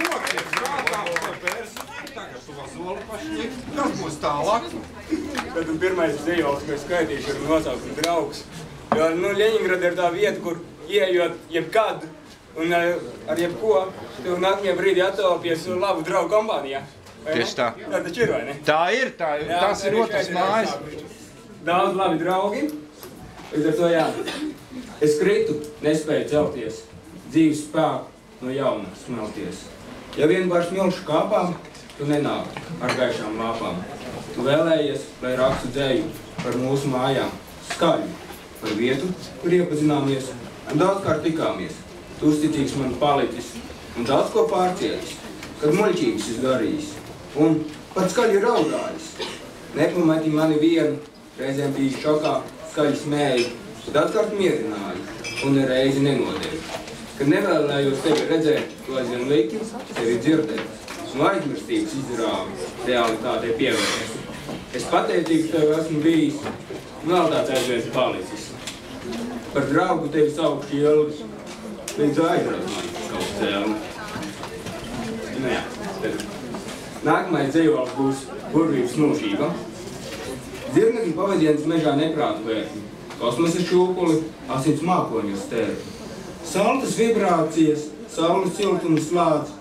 kokiem strādāt, pērsi, tagad tu vasoli pašņi, kas būs tālāk? Tad pirmais dzīvals, ko es skaitīšu, ir nosaukumu draugs. Jo, Ļeņingrada ir tā vieta, kur ieejot jebkad un ar jebko, tu nākamajā brīdī attopies labu draugu kompānijā. Tieši tā. Tā taču ir, vai ne? Tā ir, tās ir otras mājas. Daudz labi draugi. Līdz ar to jā. Es kritu, nespēju celties. Dzīves spēku no jauna smelties. Ja vien pār smilšu kāpām, tu nenāk ar gaišām lāpām. Tu vēlējies, lai rakstu dzēju par mūsu mājām. Skaļu par vietu, kur iepazināmies un daudzkārt tikāmies. Tu uzticīgs man palicis un daudz ko pārcielis, kad muļķības izdarījis un pat skaļi raudājis. Nepameti mani vienu, reizēm bija šokā, skaļi smēju, daudzkārt mierināju un reizi nenodevu. Kad nevēlējos tevi redzēt, to aizvien liki, tevi dzirdēt un aizmirstības izrāvi, realitātei pievērst. Es pateicīgs tev esmu bijis, un vēl tāds aizvien palicis. Par draugu tevi saukšu ilgi, līdz aizrauc mani kaut cēlni. Nu jā, tad nākamais dzīvals būs burvības mūžība. Dzirnekļu pavadienas mežā neprātu vērtni, kosmosa šūpuli, asins mākoņu stērpi. Saltas vibrācijas, saules siltums slādz,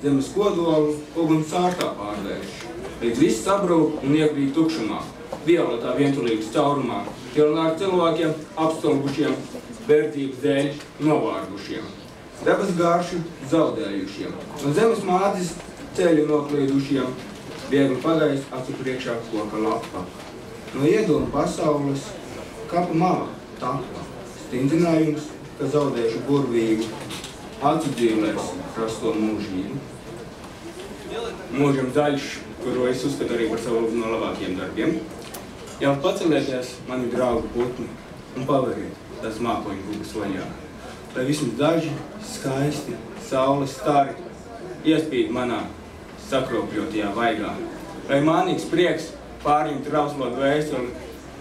zemes kodolu, uguns sārtā pārvērš. Līdz viss sabrūk un iekrīt tukšumā, violetā vientulības caurumā, pilnā ar cilvēkiem apstulbušiem, verdzības dēļ novārgušiem, dabas garšu zaudējušiem, un zemes mādzes ceļu noklīdušiem, viegli pagaist acu priekšā koka lapa. No iedomu pasaules kapa mala tapa, stingzinājums, ka zaudēšu burvīgu, acu dzīvlēs prasto mūžību. Mūžam zaļš, kuru es uzskatu arī par savu no labākiem darbiem. Jau pacelieties, mani draugu putni, un paveriet tās mākoņu gugas vaļā. Lai vismaz daži, skaisti, saules stari iespīd manā sakropļotajā vaigā. Lai manīgs prieks pārņemt trauslot vēstuli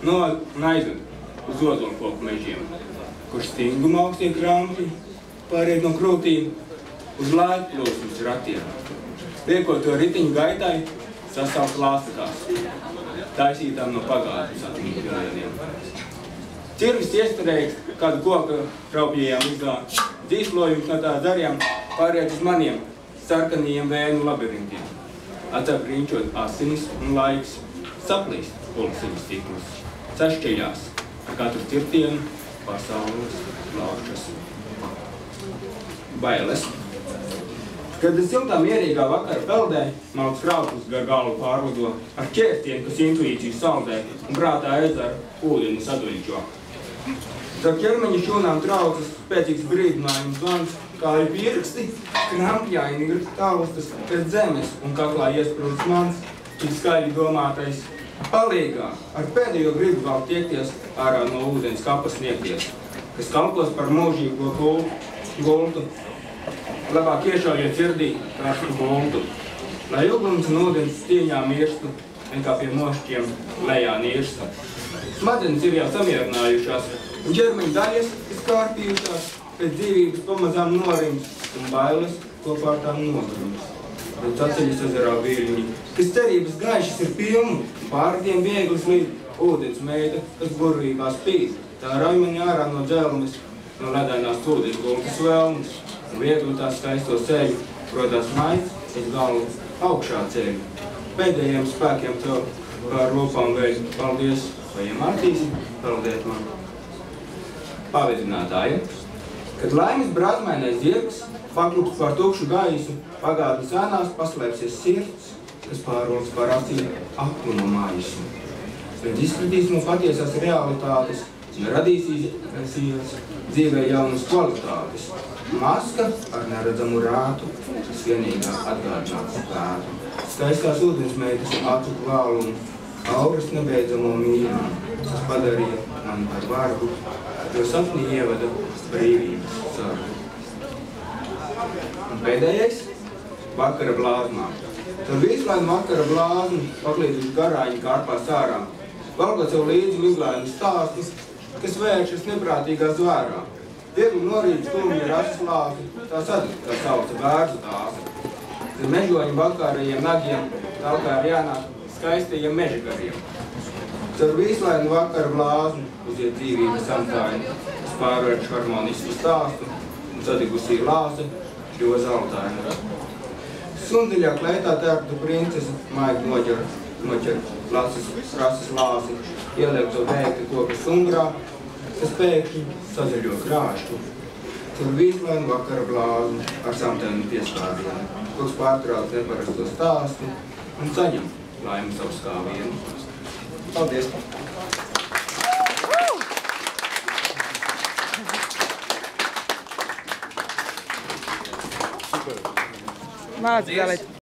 un aizved uz ozolkoku mežiem, kur stinguma augstie krampļi pāriet no krūtīm uz laiku plūsmas ratiem. Liekot to ritiņu gaitai, sasaukt lāstakās, taisītām no pagātnes atmiņu pilēniem. Cirvis iestarējis kādu koka traupjajām izdā, dzīslojums no tā zarjām pāriet uz maniem sarkanījiem vēnu labirintiem. Atcāk riņķot asinis un laiks, saplīst pulsiņas stiklas, sašķeļās ar katru cirtienu pasaules laušas. Bailes. Kad es siltā mierīgā vakara peldē, malks krauklus gar galvu pārlido, ar ķērtienu, kas intuīciju saldē un prātā ezera ūdeni saduļķo. Caur ķermeņa šūnām traucas spēcīgs brīdinājums zvans, kāju pirksti, krampjaini ir taustas pēc zemes un kaklā iesprūdis mans, cik skaļi domātais. Palīgā ar pēdējo gribu vēl tiekties ārā no ūdens kapas sniegties, kas kalpos par mūžīgo gultu. Labāk iešaujiet sirdī karstu gultu, lai uguns un ūdens cieņā mirstu, nekā pie mošķiem lejā nirsta. Smadzenes ir jau samierinājušās, un ķermeņa daļas ir skārpījušās, pēc dzīvības pamazām norims, un bailes kopā ar tām nogrims. Līdz atceļas ezerā viļņi, kas cerības gaišas ir pilni, pāri tiem viegli slīd ūdens meita, kas burvībā spīd. Tā rauj mani ārā no dzelmes, no ledainās ūdens gultas vēlmes. Un viegli tās skaisto ceļu, protās maids, es galvu augšā ceļu. Pēdējiem spēkiem tev pār rūpām veļu. Paldies, vai iemācīsi, paldies man. Pavedinātāji. Kad laimes brāzmainais zirgs paklups pār tukšu gaisu, pagātnes ēnās paslēpsies sirds, kas pārvalds pār acīm akluma maisu. Kad izpratīs no patiesās realitātes, radīsies dzīvē jaunas kvalitātes. Maska ar neredzamu rātu, kas vienīgā atgādinās spētu. Skaistās ūdensmeitas acu klālumu, auras nebeidzamo mīlumu, kas padarīja mani par vargu, jo sapnī ievada brīvības sargu. Un pēdējais – vakara blāzmā. Tur vislēn vakara blāzmu paklīduši garāņi kārpās ārā, valgot sev līdzi miglēnu stāstus, kas vēršas neprātīgā zvērā. Viegli norīd skumji ar asu slāzi, tā sadara, kā sauca bērzu tāsa. mežoņu bakārajiem nagiem talkā ir jānāk skaistajiem meža gariem. Caur vīslainu vakaru blāzmu uziet dzīvības samtāju, es pārvēršu harmonistu stāstu un sadegusī lāzi kļuva zeltainu. Sundiļā klētā tērptu princese maigi noķer krasas lāzi, ieliek to veikti koka sumbrā, kas pēkšņi sazaļo krāštu. Tur vīslainu vakara blāzmu ar samtainu pieskārienu, kurš pārtrauc neparasto stāstu un saņem laimi savu skāvienu. Paldies! Māc, Galit!